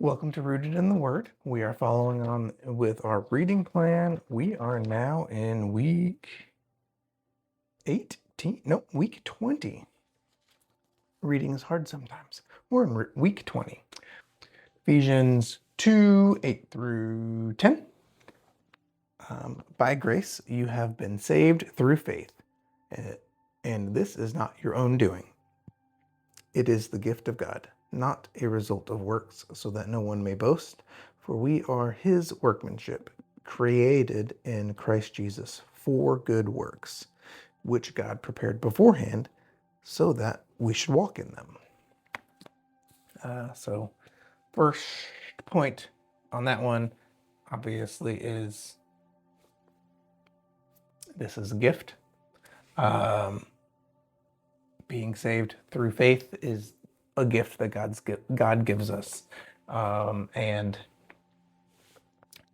Welcome to Rooted in the Word. We are following on with our reading plan. We are now in week 18, no, week 20. Reading is hard sometimes. We're in week 20. Ephesians 2, 8 through 10. By grace, you have been saved through faith, and this is not your own doing. It is the gift of God, not a result of works, so that no one may boast. For we are his workmanship, created in Christ Jesus for good works, which God prepared beforehand so that we should walk in them. So first point on that one, obviously, is this is a gift. Being saved through faith is a gift that God gives us. And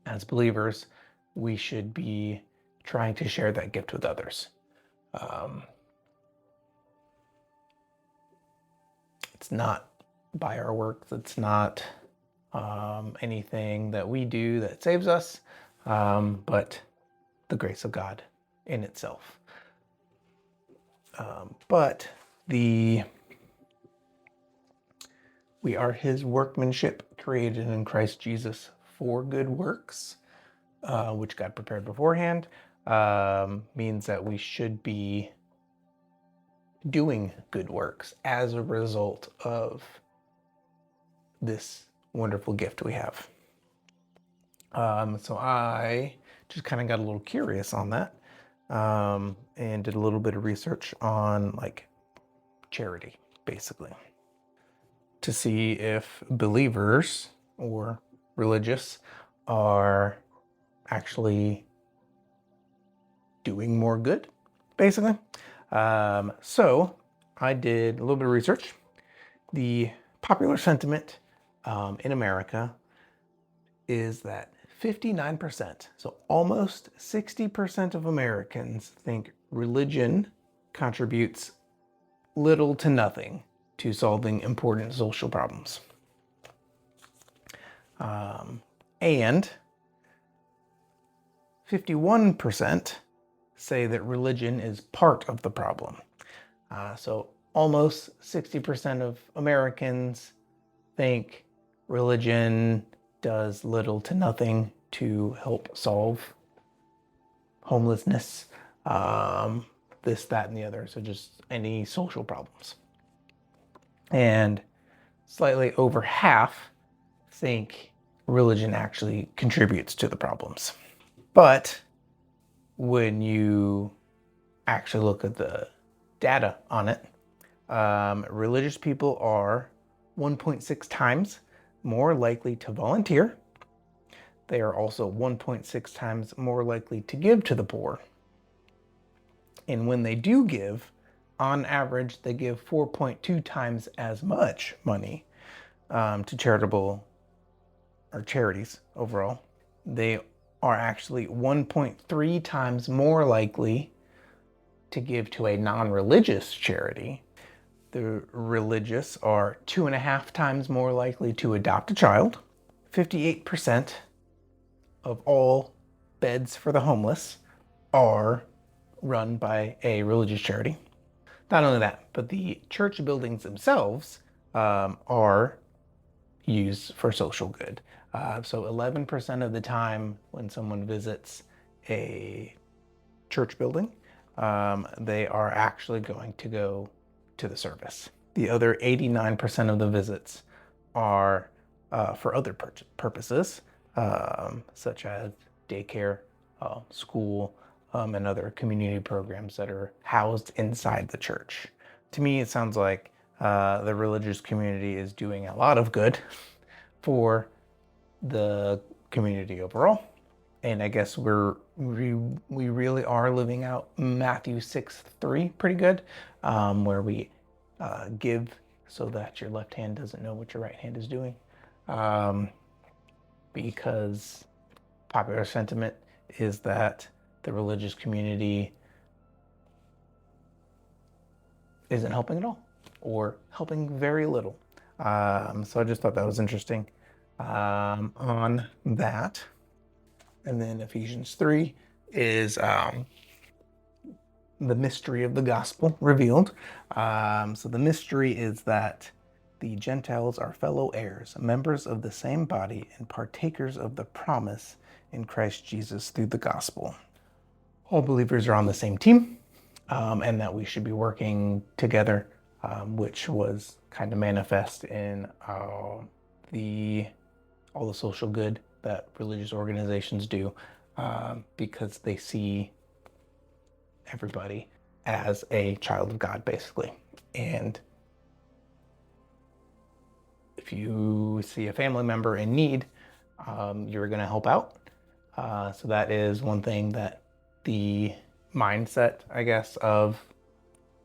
as believers, we should be trying to share that gift with others. It's not by our works. It's not anything that we do that saves us, but the grace of God in itself. But we are his workmanship, created in Christ Jesus for good works, which God prepared beforehand, means that we should be doing good works as a result of this wonderful gift we have. So I just kind of got a little curious on that, and did a little bit of research on charity, basically, to see if believers or religious are actually doing more good, basically. So I did a little bit of research. The popular sentiment in America is that 59%, so almost 60% of Americans think religion contributes little to nothing to solving important social problems. And 51% say that religion is part of the problem. So almost 60% of Americans think religion does little to nothing to help solve homelessness, this, that, and the other. So just any social problems. And slightly over half think religion actually contributes to the problems. But when you actually look at the data on it, religious people are 1.6 times more likely to volunteer. They are also 1.6 times more likely to give to the poor. And when they do give, on average, they give 4.2 times as much money to charitable or charities overall. They are actually 1.3 times more likely to give to a non-religious charity. The religious are 2.5 times more likely to adopt a child. 58% of all beds for the homeless are run by a religious charity. Not only that, but the church buildings themselves are used for social good. So 11% of the time when someone visits a church building, they are actually going to go to the service. The other 89% of the visits are for other purposes, such as daycare, school, and other community programs that are housed inside the church. To me, it sounds like the religious community is doing a lot of good for the community overall. And I guess we really are living out Matthew 6:3 pretty good, where we give so that your left hand doesn't know what your right hand is doing. Because popular sentiment is that the religious community isn't helping at all, or helping very little. So I just thought that was interesting. on that. And then Ephesians 3 is the mystery of the gospel revealed. So the mystery is that the Gentiles are fellow heirs, members of the same body, and partakers of the promise in Christ Jesus through the gospel. All believers are on the same team, and that we should be working together, which was kind of manifest in all the social good that religious organizations do, because they see everybody as a child of God, basically. And if you see a family member in need, you're going to help out. So that is one thing that the mindset, I guess, of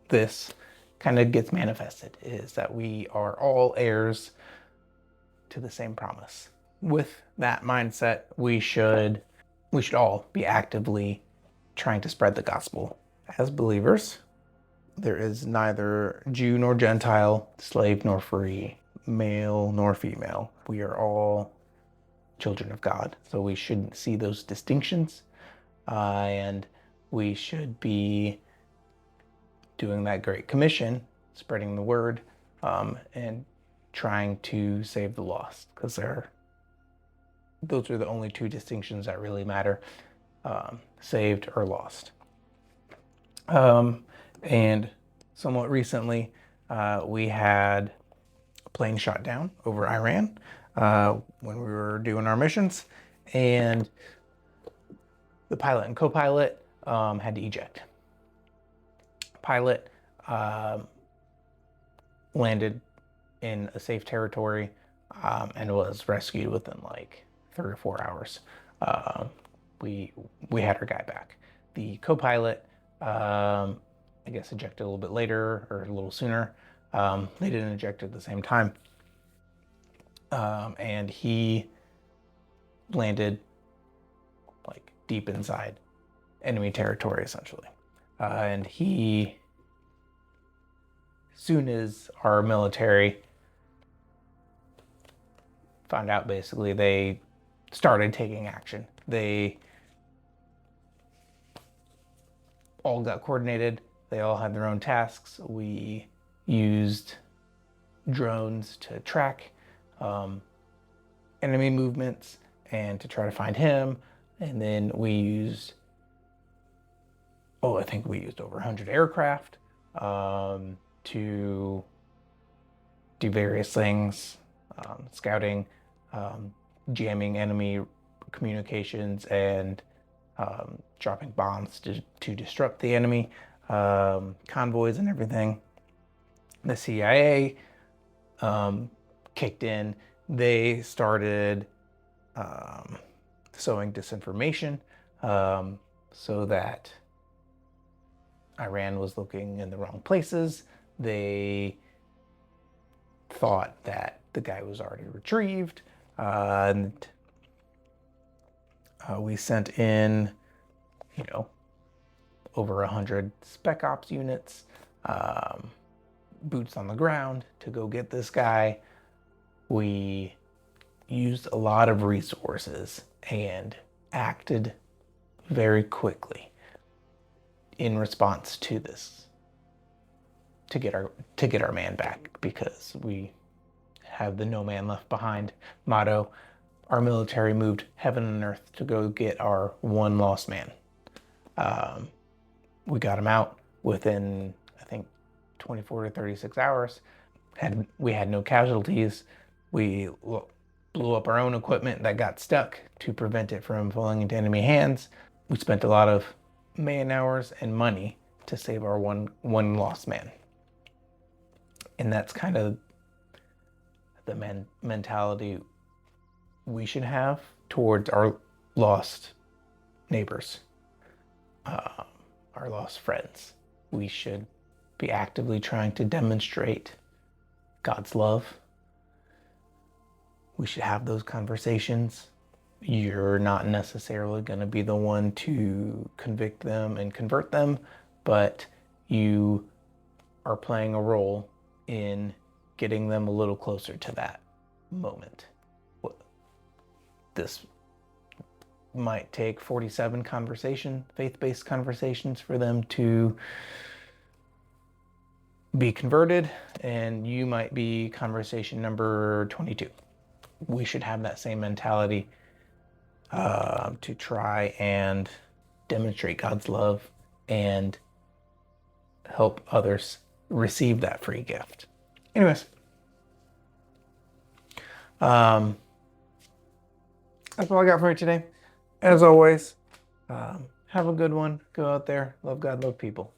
this kind of gets manifested, is that we are all heirs to the same promise. With that mindset, we should all be actively trying to spread the gospel. As believers, there is neither Jew nor Gentile, slave nor free, male nor female. We are all children of God. So we shouldn't see those distinctions, and we should be doing that Great Commission, spreading the word, and trying to save the lost, because those are the only two distinctions that really matter, saved or lost. And somewhat recently, we had a plane shot down over Iran when we were doing our missions, and the pilot and co-pilot had to eject. Pilot landed in a safe territory and was rescued within like 3 or 4 hours. We had our guy back. The co-pilot, I guess, ejected a little bit later or a little sooner. They didn't eject at the same time. And he landed like deep inside enemy territory, essentially. And he, soon as our military found out, basically, they started taking action. They all got coordinated. They all had their own tasks. We used drones to track enemy movements and to try to find him. And then we used, I think we used over 100 aircraft to do various things, scouting, jamming enemy communications, and dropping bombs to disrupt the enemy convoys and everything. The CIA kicked in. They started sowing disinformation so that Iran was looking in the wrong places. They thought that the guy was already retrieved, and we sent in, over 100 spec ops units, boots on the ground to go get this guy. We used a lot of resources and acted very quickly in response to this to get our man back, because we have the no man left behind motto. Our military moved heaven and earth to go get our one lost man. We got him out within, I think, 24 to 36 hours. We had no casualties. We blew up our own equipment that got stuck to prevent it from falling into enemy hands. We spent a lot of man hours and money to save our one lost man. And that's kind of the mentality we should have towards our lost neighbors, our lost friends. We should be actively trying to demonstrate God's love. We should have those conversations. You're not necessarily going to be the one to convict them and convert them, but you are playing a role in getting them a little closer to that moment. this might take 47 faith-based conversations for them to be converted, and you might be conversation number 22. We should have that same mentality to try and demonstrate God's love and help others receive that free gift. Anyways, that's all I got for you today. As always, have a good one. Go out there, love God, love people.